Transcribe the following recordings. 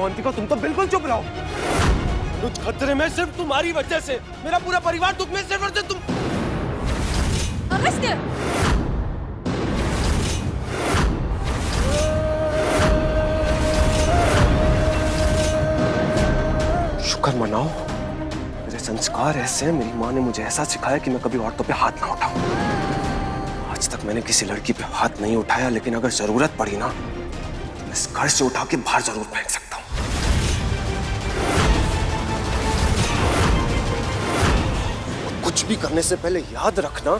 अवंतिका, तुम तो बिल्कुल चुप रहो। कुछ खतरे में सिर्फ तुम्हारी वजह से, मेरा पूरा परिवार दुख में सिर्फ और सिर्फ तुम। अगस्त्य, शुक्र मनाओ, मेरे संस्कार ऐसे हैं, मेरी माँ ने मुझे ऐसा सिखाया कि मैं कभी औरतों पे हाथ ना उठाऊं। आज तक मैंने किसी लड़की पे हाथ नहीं उठाया, लेकिन अगर जरूरत पड़ी ना तो मैं इस घर से उठा के बाहर जरूर फेंक सकता हूं। कुछ भी करने से पहले याद रखना,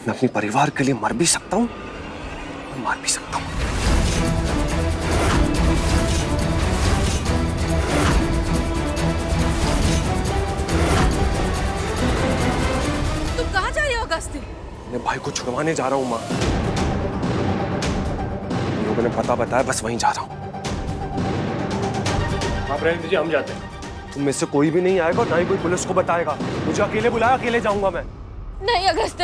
मैं अपने परिवार के लिए मर भी सकता हूं और मार भी सकता हूं। तुम कहाँ जा रहे हो अगस्त्य? मैं भाई को छुड़वाने जा रहा हूं माँ। लोगों ने पता बताया, बस वहीं जा रहा हूं। आप रहने दीजिए, हम जाते हैं। तुम में से कोई भी नहीं आएगा, ना ही कोई पुलिस को बताएगा। मुझे अकेले बुलाया, अकेले जाऊंगा मैं। नहीं अगस्त्य,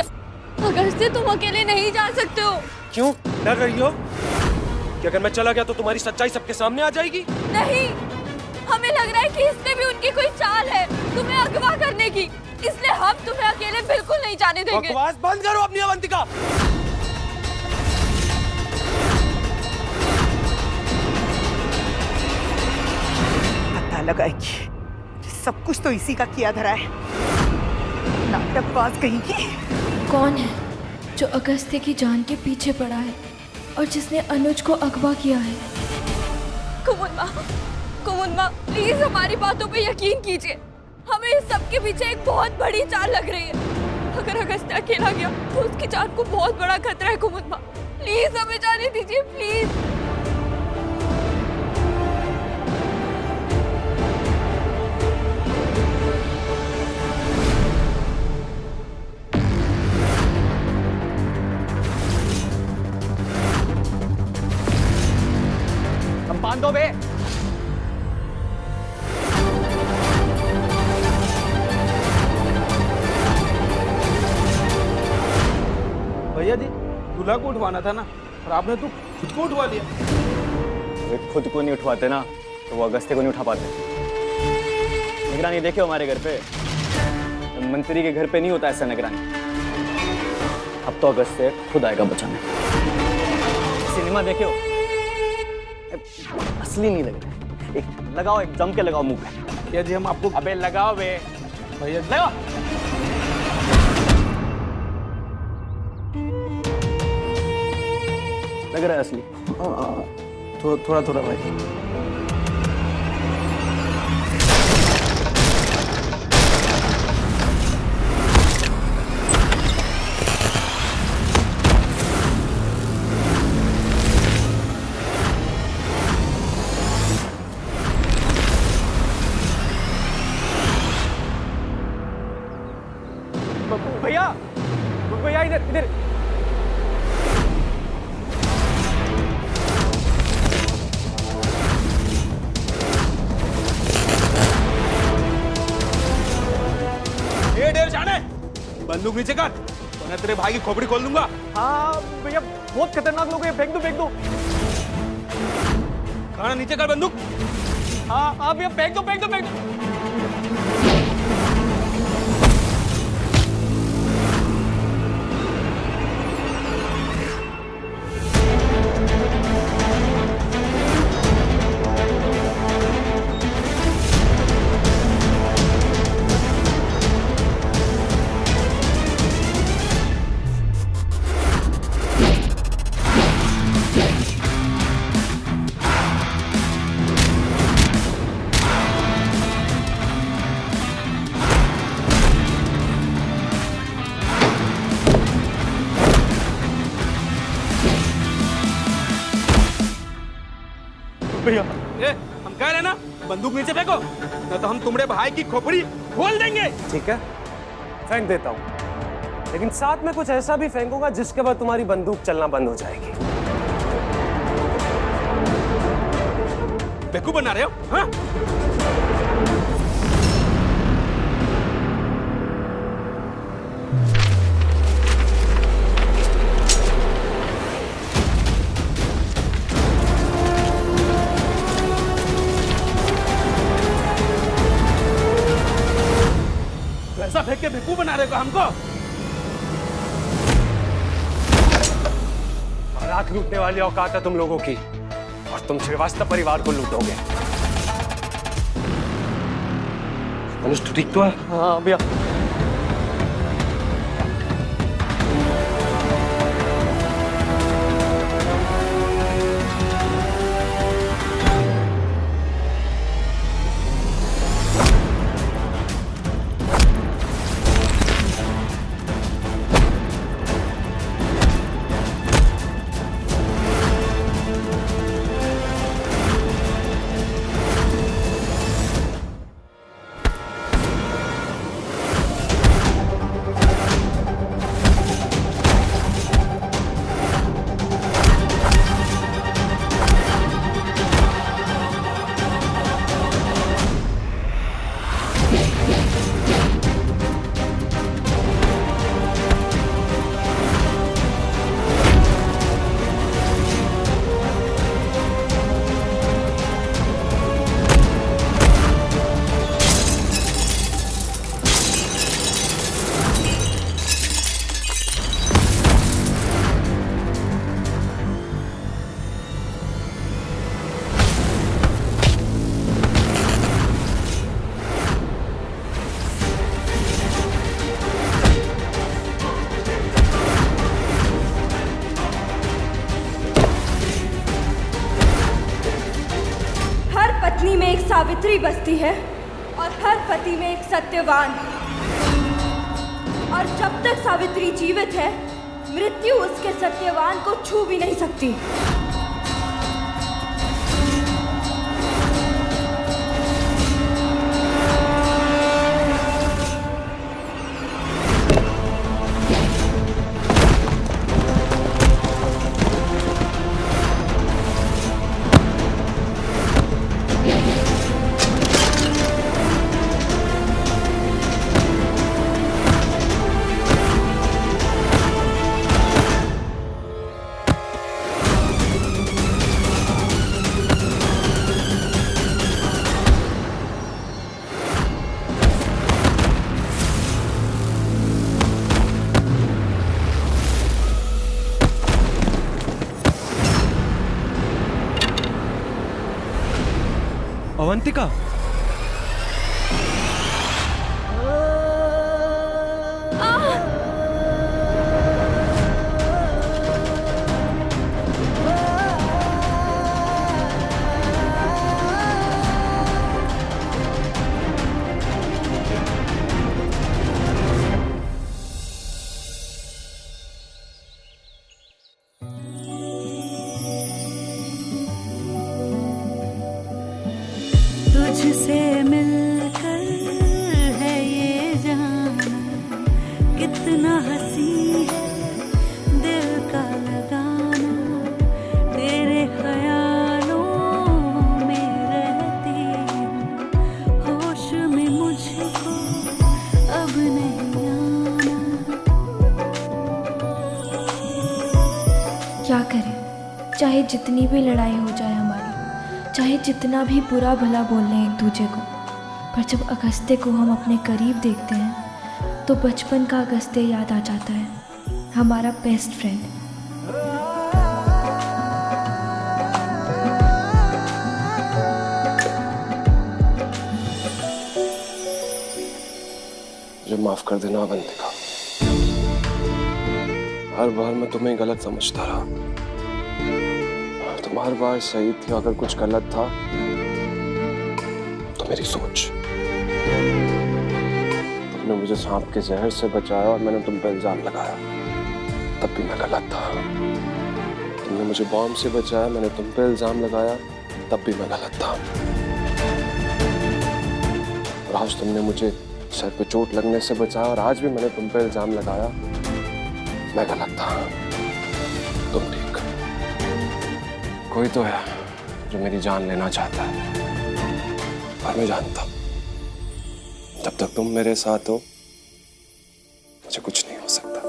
अगस्त्य तुम अकेले नहीं जा सकते हो। क्यों डर रही हो कि अगर मैं चला गया तो तुम्हारी सच्चाई सबके सामने आ जाएगी? नहीं, हमें लग रहा है कि इसमें भी उनकी कोई चाल है तुम्हें अगवा करने की, इसलिए हम तुम्हें अकेले बिल्कुल नहीं जाने देंगे। बकवास बंद करो अपनी अवंतिका। पता लगाएगी, सब कुछ तो इसी का किया धरा है। नाटकबाज कहीं की। कौन है जो अगस्त्य की जान के पीछे पड़ा है और जिसने अनुज को अगवा किया है? कुमुद माँ, प्लीज हमारी बातों पे यकीन कीजिए। हमें इस सब के पीछे एक बहुत बड़ी चाल लग रही है। अगर अगस्त्य अकेला गया तो उसकी जान को बहुत बड़ा खतरा है। कुमुद माँ, प्लीज हमें जाने दीजिए, प्लीज। हम बांध दो बे। भैया जी, दूल्हा को उठवाना था ना, और आपने तो खुद को उठवा लिया। वे खुद को नहीं उठवाते ना तो वो अगस्त्य को नहीं उठा पाते। निगरानी देखे हमारे घर पे, मंत्री के घर पे नहीं होता ऐसा निगरानी। अब तो अगस्त्य खुद आएगा बचाने। सिनेमा देखे हो, असली नहीं लग रहा। एक लगाओ, एक जम के लगाओ मुंह पे। भैया जी हम आपको, अबे लगाओ बे। भैया जी लगाओ। लग रहा है असली। थोड़ा थोड़ा भाई। भैया, भैया इधर इधर। ये डेर जाने, बंदूक नीचे कर, वरना तेरे भाई की खोपड़ी खोल दूंगा। हाँ भैया, बहुत खतरनाक लोग हैं, फेंक दो फेंक दो। खाना नीचे कर बंदूक। हाँ भैया, फेंक दो फेंक दो फेंक दो। भैया ए, हम कह रहे हैं ना, बंदूक नीचे फेंको, न तो हम तुम्हारे भाई की खोपड़ी खोल देंगे। ठीक है, फेंक देता हूँ, लेकिन साथ में कुछ ऐसा भी फेंकूंगा जिसके बाद तुम्हारी बंदूक चलना बंद हो जाएगी। बेवकूफ बना रहे हो? हाँ? के बेवकूफ बना रहे हो हमको। बारात लूटने वाली औकात है तुम लोगों की, और तुम श्रीवास्तव परिवार को लूटोगे। अनुज तू ठीक तो है? हाँ भैया। पत्नी में एक सावित्री बसती है और हर पति में एक सत्यवान। और जब तक सावित्री जीवित है, मृत्यु उसके सत्यवान को छू भी नहीं सकती। अवंतिका, तुझसे मिलकर है ये जाना, कितना हंसी है दिल का लगाना, तेरे ख्यालों में रहती हूँ, होश में मुझको अब नहीं आना। क्या करें, चाहे जितनी भी लड़ाई हो जाए हमारी, चाहे जितना भी बुरा भला बोल लें एक दूसरे को, पर जब अगस्त्य को हम अपने करीब देखते हैं तो बचपन का अगस्त्य याद आ जाता है, हमारा बेस्ट फ्रेंड। मुझे माफ कर देना अवंतिका, हर बार मैं तुम्हें गलत समझता रहा। तुम हर बार सही थी, अगर कुछ गलत था तो मेरी सोच। तुमने मुझे सांप के जहर से बचाया और मैंने तुम पर इल्जाम लगाया, तब भी मैं गलत था। तुमने मुझे बॉम्ब से बचाया, मैंने तुम पे इल्जाम लगाया, तब भी मैं गलत था। और आज तुमने मुझे सर पे चोट लगने से बचाया और आज भी मैंने तुम पे इल्जाम लगाया, मैं गलत था, तुम ठीक। कोई तो है जो मेरी जान लेना चाहता है, और मैं जानता हूं जब तक तुम मेरे साथ हो मुझे कुछ नहीं हो सकता।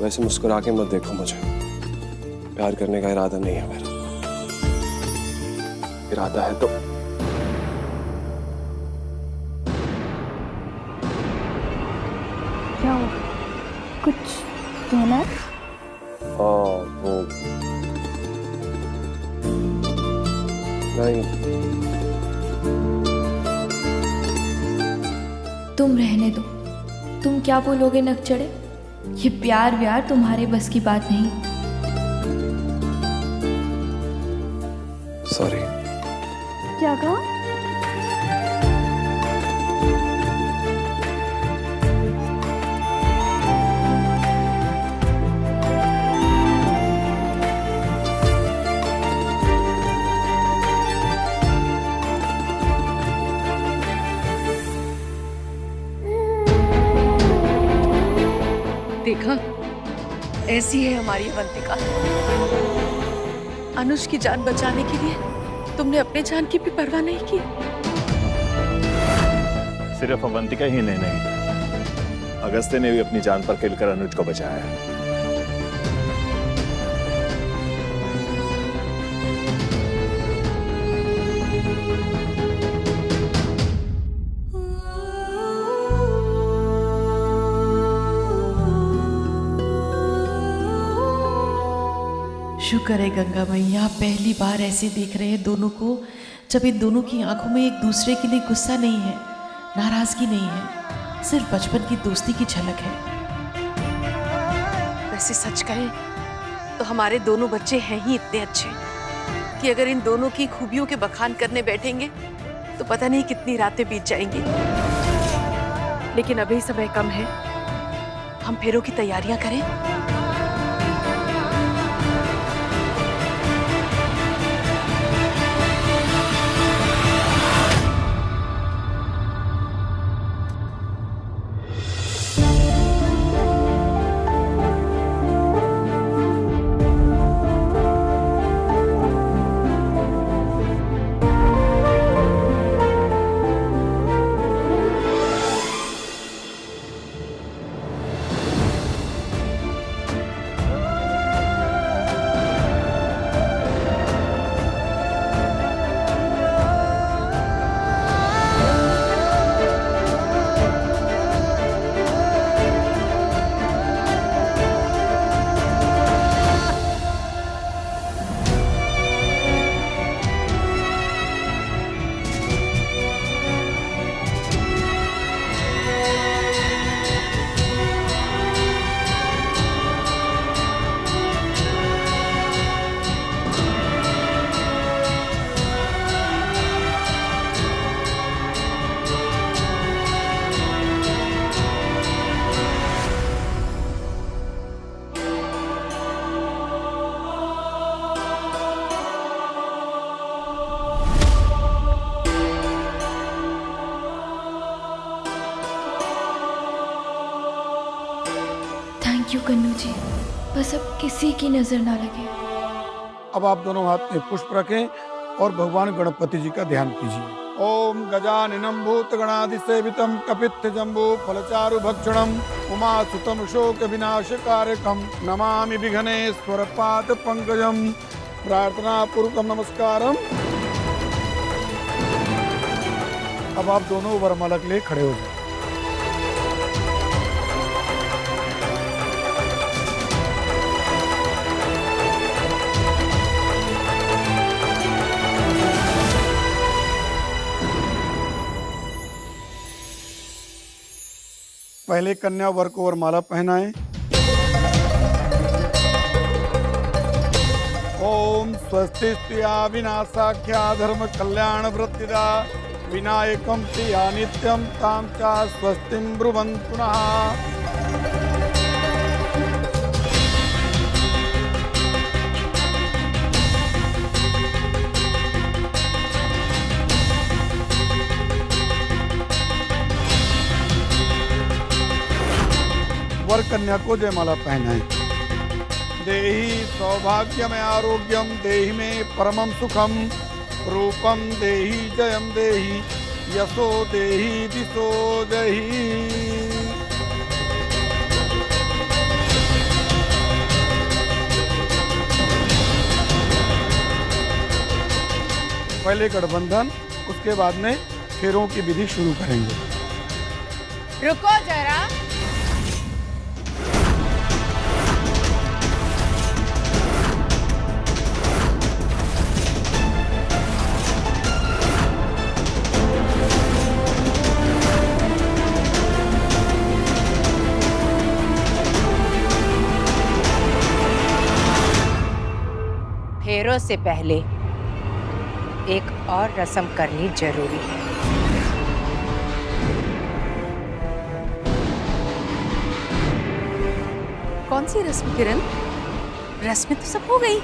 वैसे मुस्कुरा के मत देखो मुझे, प्यार करने का इरादा नहीं है मेरा। इरादा है तो क्या हो, कुछ कहना है? वो नहीं। तुम रहने दो, तुम क्या बोलोगे नकचड़े? ये प्यार व्यार तुम्हारे बस की बात नहीं। सॉरी। क्या कहा? देखा, ऐसी है हमारी अवंतिका। अनुज की जान बचाने के लिए तुमने अपने जान की भी परवाह नहीं की। सिर्फ अवंतिका ही नहीं, अगस्त्य ने भी अपनी जान पर खेलकर अनुज को बचाया है। शुक्र है गंगा मैया, पहली बार ऐसे देख रहे हैं दोनों को, जब इन दोनों की आंखों में एक दूसरे के लिए गुस्सा नहीं है, नाराजगी नहीं है, सिर्फ बचपन की दोस्ती की झलक है। वैसे सच कहें तो हमारे दोनों बच्चे हैं ही इतने अच्छे कि अगर इन दोनों की खूबियों के बखान करने बैठेंगे तो पता नहीं कितनी रातें बीत जाएंगी। लेकिन अभी समय कम है, हम फेरों की तैयारियां करें। थैंक यू कन्नू जी, बस अब किसी की नजर ना लगे। अब आप दोनों हाथ में पुष्प रखें और भगवान गणपति जी का ध्यान कीजिए। ओम गजाननम भूतगणाधिसेवितम कपित्थ जम्बू फलचारु भक्षणम उमासुतम शोक विनाशकारकम नमामि विघ्नेश्वर पाद पंकजम। प्रार्थना पूर्वकम नमस्कारम। अब आप दोनों वरमाला के लिए खड़े हो जाए। पहले कन्या वर को वरमाला पहनाएं। ओम स्वस्ति विनाशाख्या धर्म कल्याण वृत्तिदा विनायकम प्रिया नित्यम ताम चा स्वस्तिम ब्रुवन्तु पुनः। वर कन्या को जयमाला पहनाएं। देहि सौभाग्यमय आरोग्यम देहि में परमम सुखम रूपम देहि जयम देहि यशो देहि दिशो देहि। पहले गठबंधन, उसके बाद में फेरों की विधि शुरू करेंगे। रुको जरा, फेरों से पहले एक और रस्म करनी जरूरी है। कौन सी रस्म किरण? रस्में तो सब हो गई।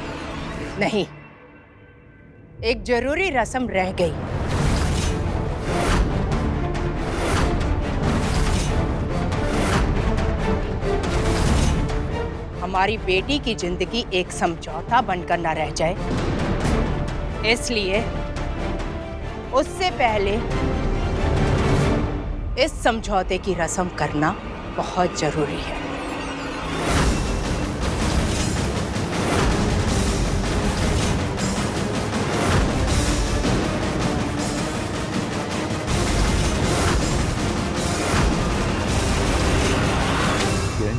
नहीं, एक जरूरी रस्म रह गई। हमारी बेटी की जिंदगी एक समझौता बनकर न रह जाए, इसलिए उससे पहले इस समझौते की रस्म करना बहुत जरूरी है।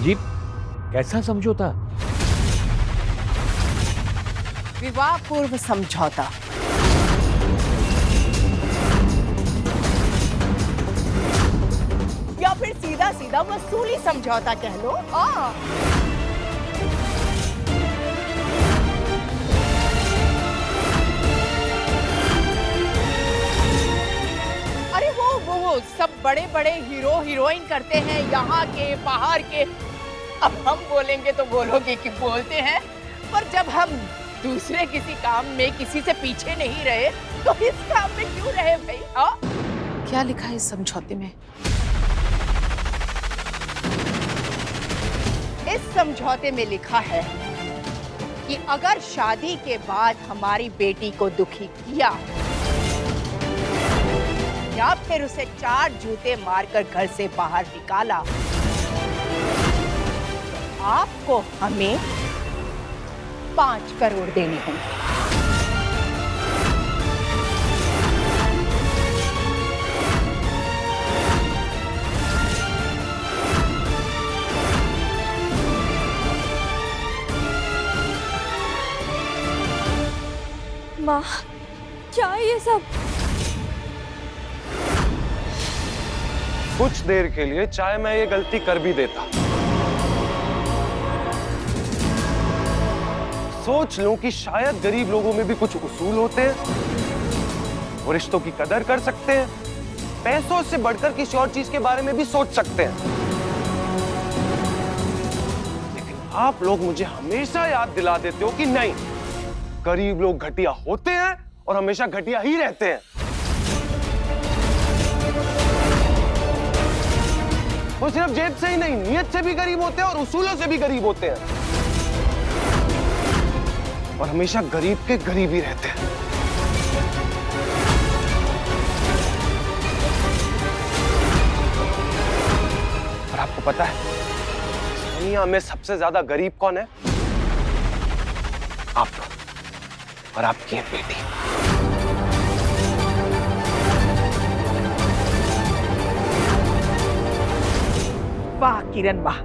किरण, कैसा समझौता? विवाह पूर्व समझौता। या फिर सीधा सीधा वसूली समझौता कह लो। अरे वो सब बड़े बड़े हीरो हीरोइन करते हैं, यहाँ के बाहर के। अब हम बोलेंगे तो बोलोगे कि बोलते हैं, पर जब हम दूसरे किसी काम में किसी से पीछे नहीं रहे तो इस काम में क्यों रहे भाई? हाँ, क्या लिखा है इस समझौते में? इस समझौते में लिखा है कि अगर शादी के बाद हमारी बेटी को दुखी किया या फिर उसे 4 जूते मारकर घर से बाहर निकाला, आपको हमें 5 करोड़ देने होंगे। माँ, क्या ये सब? कुछ देर के लिए चाहे मैं ये गलती कर भी देता, सोच लूं कि शायद गरीब लोगों में भी कुछ उसूल होते हैं, वो रिश्तों की कदर कर सकते हैं, पैसों से बढ़कर किसी और चीज के बारे में भी सोच सकते हैं। लेकिन आप लोग मुझे हमेशा याद दिला देते हो कि नहीं, गरीब लोग घटिया होते हैं और हमेशा घटिया ही रहते हैं। वो सिर्फ जेब से ही नहीं, नीयत से भी गरीब होते हैं और उसूलों से भी गरीब होते हैं, और हमेशा गरीब के गरीब ही रहते हैं। और आपको पता है दुनिया में सबसे ज्यादा गरीब कौन है? आप और आपकी बेटी। वाह किरण वाह,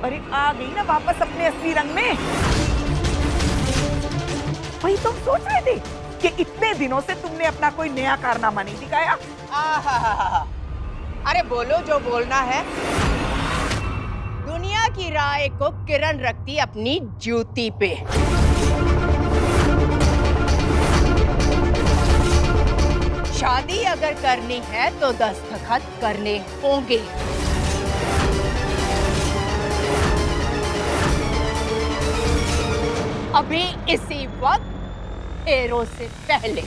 अरे आ गई ना वापस अपने असली रंग में। वही तुम सोच रहे थे कि इतने दिनों से तुमने अपना कोई नया कारनामा नहीं दिखाया। अरे बोलो जो बोलना है। दुनिया की राय को किरण रखती अपनी जूती पे। शादी अगर करनी है तो दस्तखत करने होंगे। अभी इसी वक्त, फेरों से पहले।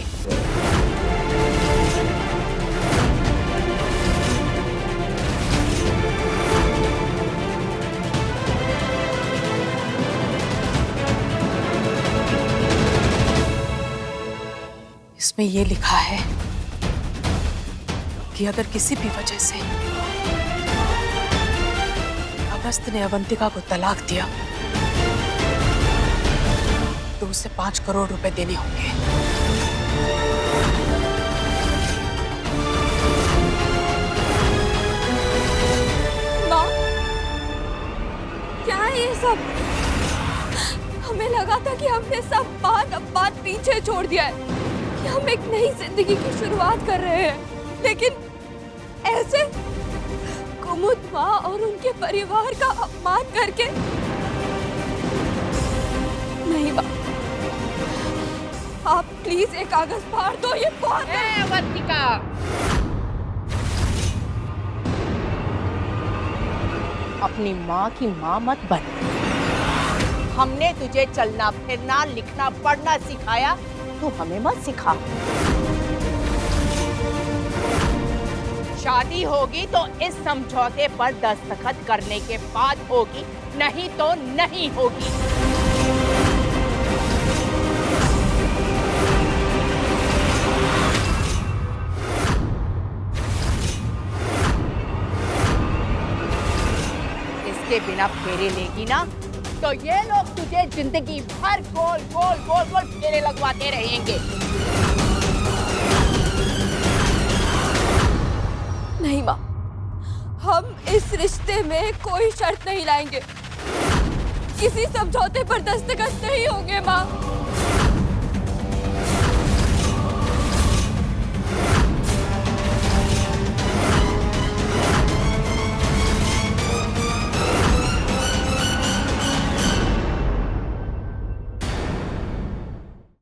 इसमें ये लिखा है कि अगर किसी भी वजह से अगस्त ने अवंतिका को तलाक दिया तो उसे 5 करोड़ रुपए देने होंगे। माँ, क्या है ये सब? हमें लगा था कि हमने सब बात पीछे छोड़ दिया है, कि हम एक नई जिंदगी की शुरुआत कर रहे हैं, लेकिन ऐसे कुमुद माँ और उनके परिवार का अपमान करके नहीं माँ, आप प्लीज एक कागज फाड़ दो, ये बहुत है। अवंतिका, अपनी माँ की माँ मत बन। हमने तुझे चलना फिरना लिखना पढ़ना सिखाया, तू हमें मत सिखा। शादी होगी तो इस समझौते पर दस्तखत करने के बाद होगी, नहीं तो नहीं होगी। इसके बिना फेरे लेगी ना तो ये लोग तुझे जिंदगी भर गोल गोल गोल गोल फेरे लगवाते रहेंगे। नहीं माँ, हम इस रिश्ते में कोई शर्त नहीं लाएंगे, किसी समझौते पर दस्तखत नहीं होंगे माँ।